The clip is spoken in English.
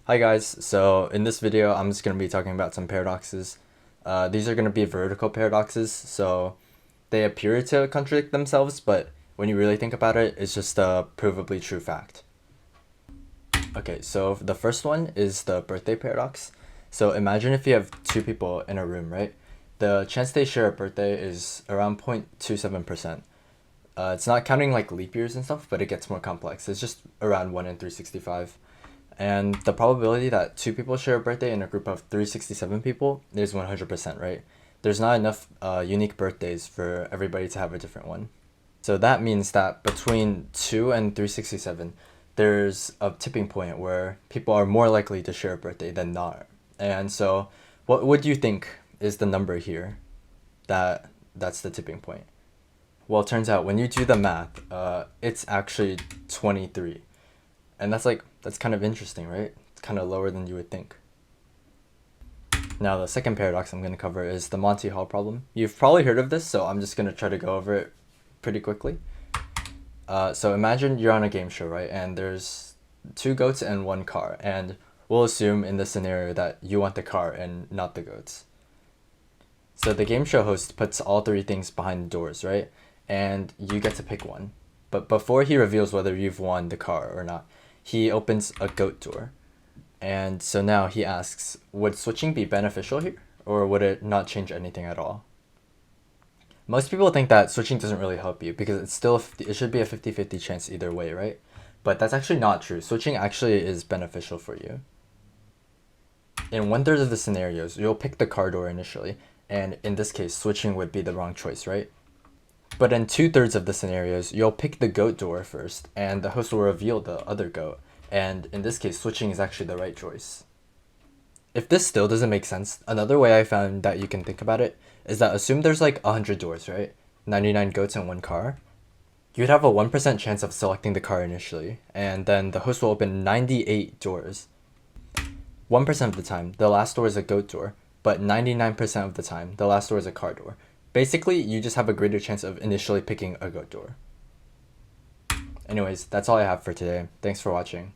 Hi guys, so in this video I'm just going to be talking about some paradoxes. These are going to be veridical paradoxes, so they appear to contradict themselves, but when you really think about it, it's just a provably true fact. Okay, so the first one is the birthday paradox. So imagine if you have two people in a room, right? The chance they share a birthday is around 0.27%. It's not counting like leap years and stuff, but it gets more complex. It's just around 1 in 365. And the probability that two people share a birthday in a group of 367 people is 100%, right? There's not enough unique birthdays for everybody to have a different one. So that means that between 2 and 367, there's a tipping point where people are more likely to share a birthday than not. And so what would you think is the number here that's the tipping point? Well, it turns out when you do the math, it's actually 23. And that's kind of interesting, right? It's kind of lower than you would think. Now, the second paradox I'm going to cover is the Monty Hall problem. You've probably heard of this, so I'm just going to try to go over it pretty quickly. So imagine you're on a game show, right? And there's two goats and one car. And we'll assume in this scenario that you want the car and not the goats. So the game show host puts all three things behind the doors, right? And you get to pick one. But before he reveals whether you've won the car or not, he opens a goat door. And so now he asks, would switching be beneficial here? Or would it not change anything at all? Most people think that switching doesn't really help you because it should be a 50-50 chance either way, right? But that's actually not true. Switching actually is beneficial for you. In 1/3 of the scenarios, you'll pick the car door initially, and in this case, switching would be the wrong choice, right? But in 2/3 of the scenarios, you'll pick the goat door first, and the host will reveal the other goat, and in this case, switching is actually the right choice. If this still doesn't make sense, another way I found that you can think about it is that assume there's like 100 doors, right? 99 goats and one car. You'd have a 1% chance of selecting the car initially, and then the host will open 98 doors. 1% of the time, the last door is a goat door, but 99% of the time, the last door is a car door. Basically, you just have a greater chance of initially picking a goat door. Anyways, that's all I have for today. Thanks for watching.